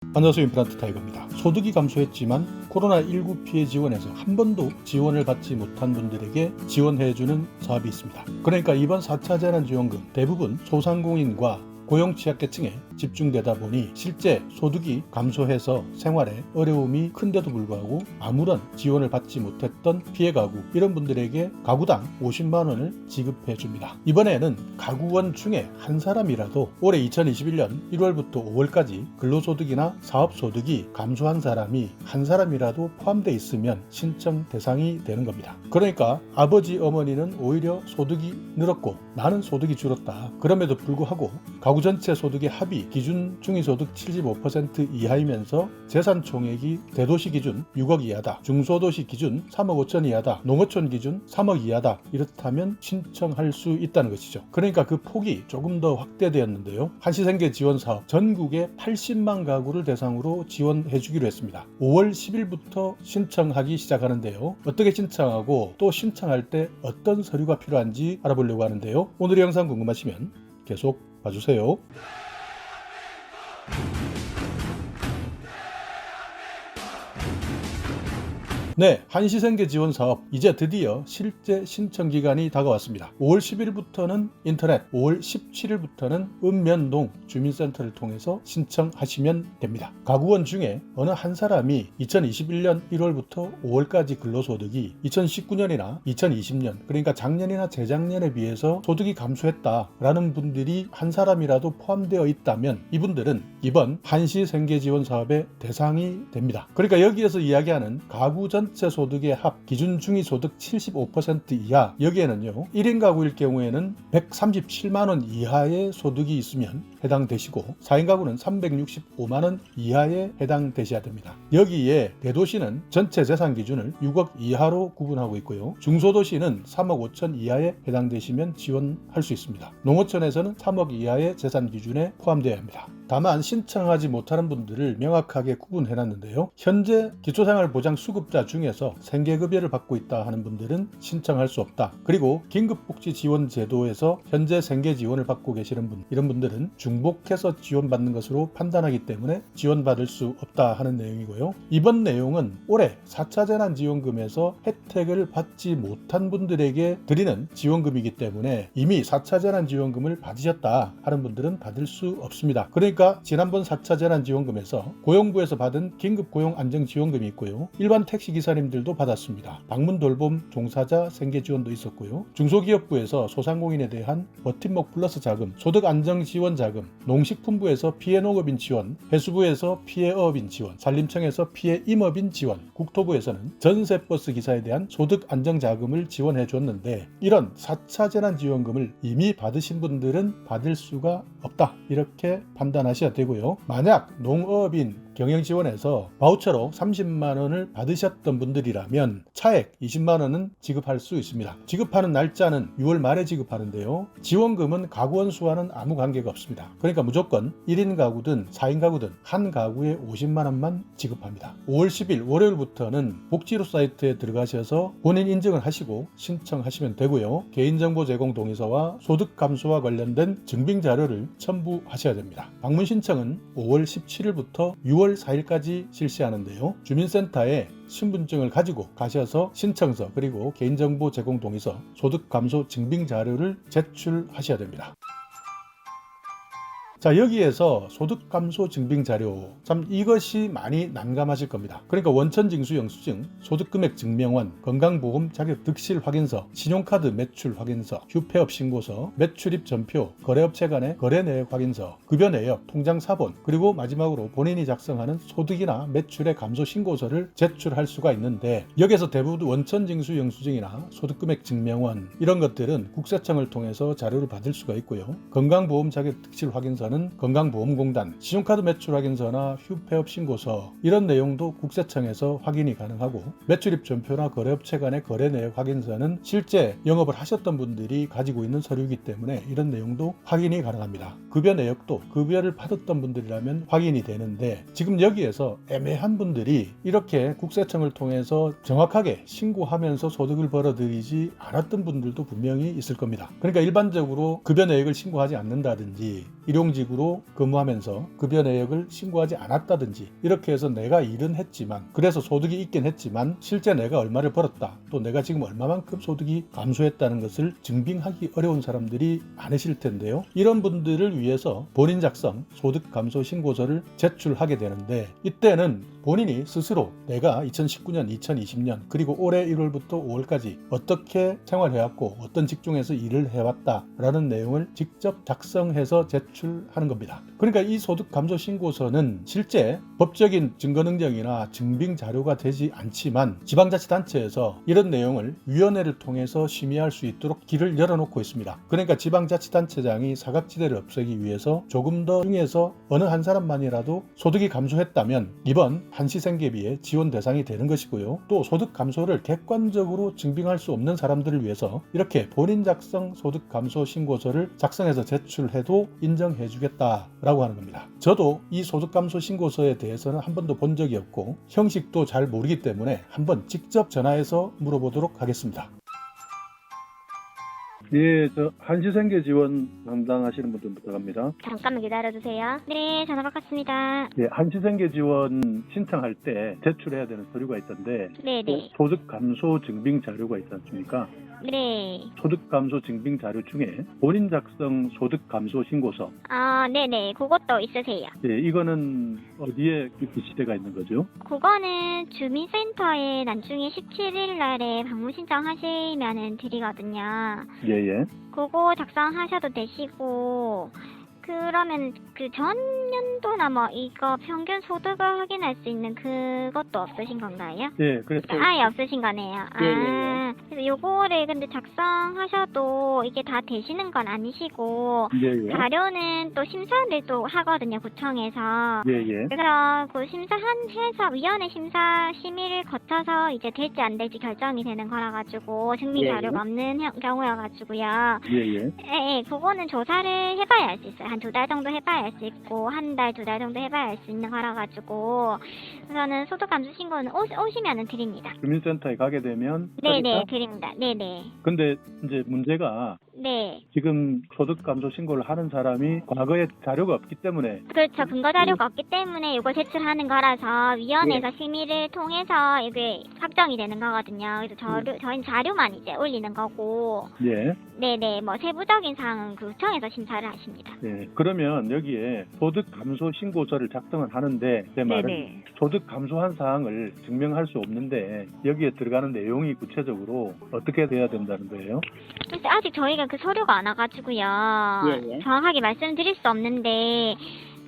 안녕하세요. 임플란트 타이거입니다. 소득이 감소했지만 코로나19 피해 지원에서 한 번도 지원을 받지 못한 분들에게 지원해주는 사업이 있습니다. 그러니까 이번 4차 재난지원금 대부분 소상공인과 고용취약계층에 집중되다 보니 실제 소득이 감소해서 생활에 어려움이 큰데도 불구하고 아무런 지원을 받지 못했던 피해 가구, 이런 분들에게 가구당 50만 원을 지급해 줍니다. 이번에는 가구원 중에 한 사람이라도 올해 2021년 1월부터 5월까지 근로소득이나 사업소득이 감소한 사람이 한 사람이라도 포함되어 있으면 신청 대상이 되는 겁니다. 그러니까 아버지, 어머니는 오히려 소득이 늘었고 나는 소득이 줄었다. 그럼에도 불구하고 가구 전체 소득의 합이 기준 중위소득 75% 이하이면서 재산 총액이 대도시 기준 6억 이하다, 중소도시 기준 3억 5천 이하다, 농어촌 기준 3억 이하다, 이렇다면 신청할 수 있다는 것이죠. 그러니까 그 폭이 조금 더 확대되었는데요. 한시생계 지원사업 전국의 80만 가구를 대상으로 지원해 주기로 했습니다. 5월 10일부터 신청하기 시작하는데요. 어떻게 신청하고 또 신청할 때 어떤 서류가 필요한지 알아보려고 하는데요. 오늘의 영상 궁금하시면 계속 봐주세요. 네, 한시생계 지원 사업 이제 드디어 실제 신청 기간이 다가왔습니다. 5월 10일부터는 인터넷, 5월 17일부터는 읍면동 주민센터를 통해서 신청하시면 됩니다. 가구원 중에 어느 한 사람이 2021년 1월부터 5월까지 근로소득이 2019년이나 2020년, 그러니까 작년이나 재작년에 비해서 소득이 감소했다라는 분들이 한 사람이라도 포함되어 있다면 이분들은 이번 한시생계 지원 사업의 대상이 됩니다. 그러니까 여기에서 이야기하는 가구 전체 소득의 합 기준 중위소득 75% 이하, 여기에는요 1인 가구일 경우에는 137만 원 이하의 소득이 있으면 해당되시고 4인 가구는 365만 원 이하에 해당되셔야 됩니다. 여기에 대도시는 전체 재산 기준을 6억 이하로 구분하고 있고요. 중소도시는 3억 5천 이하에 해당되시면 지원할 수 있습니다. 농어촌에서는 3억 이하의 재산 기준에 포함되어야 합니다. 다만 신청하지 못하는 분들을 명확하게 구분해놨는데요. 현재 기초생활보장 수급자 중에서 생계급여를 받고 있다 하는 분들은 신청할 수 없다. 그리고 긴급복지지원제도에서 현재 생계지원을 받고 계시는 분, 이런 분들은 중복해서 지원받는 것으로 판단하기 때문에 지원받을 수 없다 하는 내용이고요. 이번 내용은 올해 4차 재난지원금에서 혜택을 받지 못한 분들에게 드리는 지원금이기 때문에 이미 4차 재난지원금을 받으셨다 하는 분들은 받을 수 없습니다. 그러니까 지난번 4차 재난지원금에서 고용부에서 받은 긴급고용안정지원금이 있고요. 일반 택시기사님들도 받았습니다. 방문돌봄 종사자 생계지원도 있었고요. 중소기업부에서 소상공인에 대한 버팀목 플러스 자금, 소득안정지원 자금, 농식품부에서 피해농업인 지원, 해수부에서 피해어업인 지원, 산림청에서 피해임업인 지원, 국토부에서는 전세버스 기사에 대한 소득안정자금을 지원해 줬는데 이런 4차 재난지원금을 이미 받으신 분들은 받을 수가 없다, 이렇게 판단하셔야 되고요. 만약 농업인 경영지원에서 바우처로 30만 원을 받으셨던 분들이라면 차액 20만 원은 지급할 수 있습니다. 지급하는 날짜는 6월 말에 지급하는데요. 지원금은 가구원 수와는 아무 관계가 없습니다. 그러니까 무조건 1인 가구든 4인 가구든 한 가구에 50만 원만 지급합니다. 5월 10일 월요일부터는 복지로 사이트에 들어가셔서 본인 인증을 하시고 신청하시면 되고요. 개인정보 제공 동의서와 소득 감소와 관련된 증빙 자료를 첨부하셔야 됩니다. 방문 신청은 5월 17일부터 6월 4일까지 실시하는데요. 주민센터에 신분증을 가지고 가셔서 신청서 그리고 개인정보 제공 동의서, 소득 감소 증빙 자료를 제출하셔야 됩니다. 자, 여기에서 소득감소 증빙자료, 참 이것이 많이 난감하실 겁니다. 그러니까 원천징수 영수증, 소득금액 증명원, 건강보험 자격 득실 확인서, 신용카드 매출 확인서, 휴폐업 신고서, 매출입 전표, 거래업체 간의 거래 내역 확인서, 급여 내역, 통장 사본, 그리고 마지막으로 본인이 작성하는 소득이나 매출의 감소 신고서를 제출할 수가 있는데 여기에서 대부분 원천징수 영수증이나 소득금액 증명원 이런 것들은 국세청을 통해서 자료를 받을 수가 있고요. 건강보험 자격 득실 확인서 건강보험공단, 신용카드 매출 확인서나 휴폐업 신고서 이런 내용도 국세청에서 확인이 가능하고 매출입 전표나 거래업체 간의 거래 내역 확인서는 실제 영업을 하셨던 분들이 가지고 있는 서류이기 때문에 이런 내용도 확인이 가능합니다. 급여 내역도 급여를 받았던 분들이라면 확인이 되는데 지금 여기에서 애매한 분들이 이렇게 국세청을 통해서 정확하게 신고하면서 소득을 벌어들이지 않았던 분들도 분명히 있을 겁니다. 그러니까 일반적으로 급여 내역을 신고하지 않는다든지 일용직으로 근무하면서 급여 내역을 신고하지 않았다든지 이렇게 해서 내가 일은 했지만 그래서 소득이 있긴 했지만 실제 내가 얼마를 벌었다 또 내가 지금 얼마만큼 소득이 감소했다는 것을 증빙하기 어려운 사람들이 많으실 텐데요. 이런 분들을 위해서 본인 작성 소득 감소 신고서를 제출하게 되는데 이때는 본인이 스스로 내가 2019년, 2020년 그리고 올해 1월부터 5월까지 어떻게 생활해왔고 어떤 직종에서 일을 해왔다라는 내용을 직접 작성해서 제출하는 겁니다. 그러니까 이 소득 감소 신고서는 실제 법적인 증거 능력이나 증빙 자료가 되지 않지만 지방자치단체에서 이런 내용을 위원회를 통해서 심의할 수 있도록 길을 열어놓고 있습니다. 그러니까 지방자치단체장이 사각지대를 없애기 위해서 조금 더 중에서 어느 한 사람만이라도 소득이 감소했다면 이번 한시생계비의 지원 대상이 되는 것이고요. 또 소득 감소를 객관적으로 증빙할 수 없는 사람들을 위해서 이렇게 본인 작성 소득 감소 신고서를 작성해서 제출해도 인정해 주겠다라고 하는 겁니다. 저도 이 소득 감소 신고서에 대해서는 한 번도 본 적이 없고 형식도 잘 모르기 때문에 한번 직접 전화해서 물어보도록 하겠습니다. 예, 저 한시생계 지원 담당하시는 분들 부탁합니다. 잠깐만 기다려주세요. 네, 전화 받겠습니다. 예, 한시생계 지원 신청할 때 제출해야 되는 서류가 있던데 네네. 소득 감소 증빙 자료가 있지 않습니까? 네. 소득 감소 증빙 자료 중에 본인 작성 소득 감소 신고서. 아, 네네. 그것도 있으세요. 예, 이거는 어디에 비치대가 있는 거죠? 그거는 주민센터에 나중에 17일 날에 방문 신청하시면은 드리거든요. 예. 그거 작성하셔도 되시고, 그러면 그 전년도나 뭐 이거 평균 소득을 확인할 수 있는 그것도 없으신 건가요? 예, 그래서 아예 없으신 거네요. 아, 그래서 요거를 근데 작성하셔도 이게 다 되시는 건 아니시고 예. 자료는 또 심사를 또 하거든요, 구청에서. 예. 그래서 그 심사해서 위원회 심사 심의를 거쳐서 이제 될지 안 될지 결정이 되는 거라 가지고 증빙 자료가 없는 경우여 가지고요. 예. 그거는 조사를 해봐야 알 수 있어요. 한 2달 정도 해봐야 할 수 있고, 한 달, 2달 정도 해봐야 할 수 있는 거라 가지고, 우선은 소득 감소 신고는 오시면은 드립니다. 주민센터에 가게 되면 네네, 드립니다. 네네. 근데 이제 문제가 네. 지금 소득 감소 신고를 하는 사람이 과거에 자료가 없기 때문에 그렇죠. 근거 자료가 없기 때문에 이걸 제출하는 거라서 위원회에서 심의를 통해서 이게 확정이 되는 거거든요. 그래서 저희는 자료만 이제 올리는 거고. 예. 네네. 뭐 세부적인 사항은 그 구청에서 심사를 하십니다. 예. 그러면 여기에 소득 감소 신고서를 작성을 하는데 제 말은 네네. 소득 감소한 사항을 증명할 수 없는데 여기에 들어가는 내용이 구체적으로 어떻게 돼야 된다는 거예요? 글쎄 아직 저희가 그 서류가 안 와가지고요. 정확하게 말씀드릴 수 없는데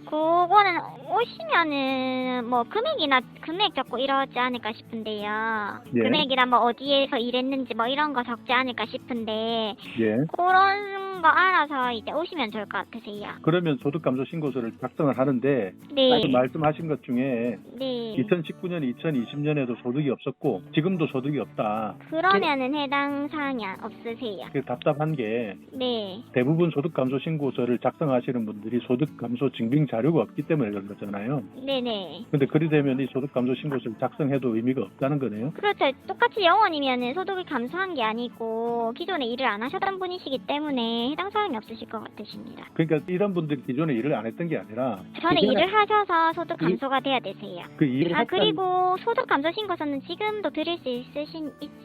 그거는 오시면은 뭐 금액 적고 이러지 않을까 싶은데요. 예. 금액이랑 뭐 어디에서 일했는지 뭐 이런 거 적지 않을까 싶은데 예. 그런 거 알아서 이제 오시면 좋을 것 같으세요. 그러면 소득 감소 신고서를 작성을 하는데 네. 말씀하신 것 중에 네. 2019년, 2020년에도 소득이 없었고 지금도 소득이 없다. 그러면은 해당 사항이 없으세요. 그게 답답한 게 네. 대부분 소득 감소 신고서를 작성하시는 분들이 소득 감소 증빙 자료가 없기 때문에 그런 거잖아요. 네네. 근데 그리 되면 이 소득 감소 신고서를 작성해도 의미가 없다는 거네요. 그렇죠. 똑같이 영원이면은 소득을 감소한 게 아니고 기존에 일을 안 하셨던 분이시기 때문에 해당 사항이 없으실 것 같으십니다. 그러니까 이런 분들이 기존에 일을 안 했던 게 아니라 전에 일을 하셔서 소득 감소가 돼야 되세요. 그 일을 그리고 소득 감소 신고서는 지금도 드릴 수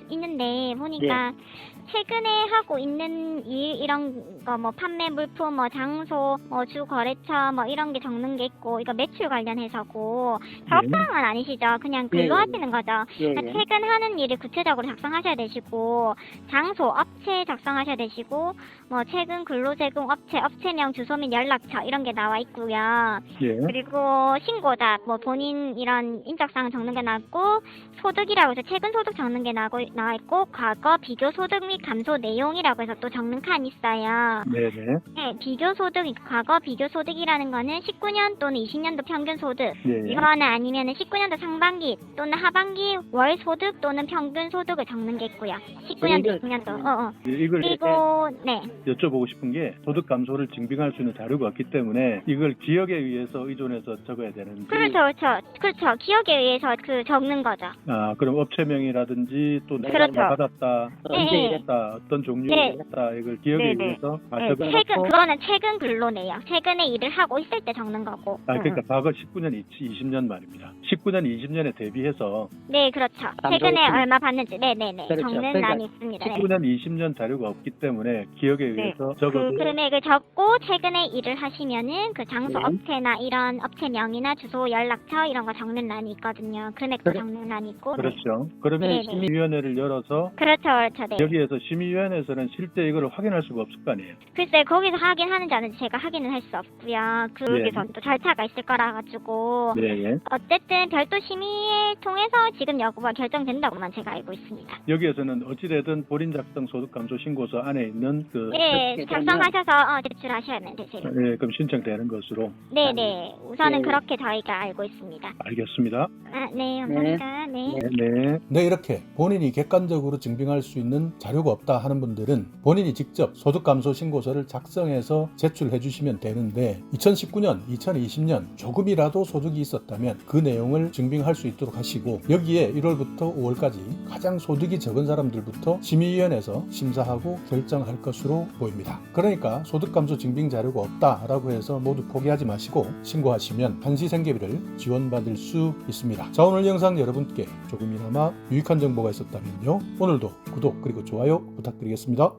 있는데 보니까 최근에 하고 있는 일 이런 거 뭐 판매 물품 뭐 장소 뭐 주 거래처 뭐 이런 게 적는 게 있고 이거 매출 관련해서고 작업상은 아니시죠. 그냥 근로하시는 거죠. 그러니까 최근 하는 일을 구체적으로 작성하셔야 되시고 장소 업체 작성하셔야 되시고 뭐 최근 근로제공 업체명 주소 및 연락처 이런 게 나와 있고요. 그리고 신고자 뭐 본인 이런 인적사항 적는 게 나왔고 소득이라고 해서 최근 소득 적는 게 나와 있고 과거 비교 소득 및 감소 내용이라고 해서 또 적는 칸이 있어요. 네네. 네, 비교 소득 과거 비교 소득이라는 거는 19년 또는 20년도 평균 소득 이거는 아니면은 19년도 상반기 또는 하반기 월 소득 또는 평균 소득을 적는 게 있고요. 19년도 20년도. 이걸 그리고 네. 여쭤보고 싶은 게 소득 감소를 증빙할 수 있는 자료가 없기 때문에 이걸 기억에 의해서 의존해서 적어야 되는지. 그렇죠. 기억에 의해서 적는 거죠. 그럼 업체명이라든지 또 내가 그렇죠. 얼마 받았다, 언제 네. 일했다, 어떤 종류의 네. 일을 했다, 이걸 기억에 네. 의해서 네, 적어놓고. 그거는 최근 근로네요. 최근에 일을 하고 있을 때 적는 거고. 그러니까 과거 19년, 20년 말입니다. 19년, 20년에 대비해서 네, 그렇죠. 최근에 얼마 받는지, 네네네. 그렇죠. 적는 그러니까 란이 있습니다. 네. 19년, 20년 자료가 없기 때문에 기억에 의해서 적어도 그 금액을 적고 최근에 일을 하시면은 그 장소 네. 업체나 이런 업체명이나 주소, 연락처 이런 거 적는 란이 있거든요. 금액도 그래. 적는 란이 있고. 네. 그렇죠. 그러면 네네. 심의위원회를 열어서 그렇죠. 네. 여기에서 심의위원회에서는 실제 이걸 확인할 수가 없을 거 아니에요. 글쎄 거기서 확인하는지 안 하는지 제가 확인은 할 수 없고요. 거기서 또 절차가 있을 거라 가지고 네. 어쨌든 별도 심의를 통해서 지급 여부가 결정된다고만 제가 알고 있습니다. 여기에서는 어찌되든 본인 작성 소득 감소 신고서 안에 있는 네, 작성하셔서 제출하셔야 되세요. 그럼 신청되는 것으로. 네네. 우선은 네. 그렇게 저희가 알고 있습니다. 알겠습니다. 네, 감사합니다. 네. 네. 네. 이렇게 본인이 객관적으로 증빙할 수 있는 자료가 없다 하는 분들은 본인이 직접 소득 감소 신고서를 작성해서 제출해 주시면 되는데 2019년, 2020년 조금이라도 소득이 있었다면 그 내용을 증빙할 수 있도록 하시고 여기에 1월부터 5월까지 가장 소득이 적은 사람들부터 심의위원회에서 심사하고 결정할 것으로 보입니다. 그러니까 소득 감소 증빙 자료가 없다라고 해서 모두 포기하지 마시고 신고하시면 한시생계비를 지원받을 수 있습니다. 자, 오늘 영상 여러분께 조금이나마 유익한 정보가 있었다면요. 오늘도 구독 그리고 좋아요 부탁드리겠습니다.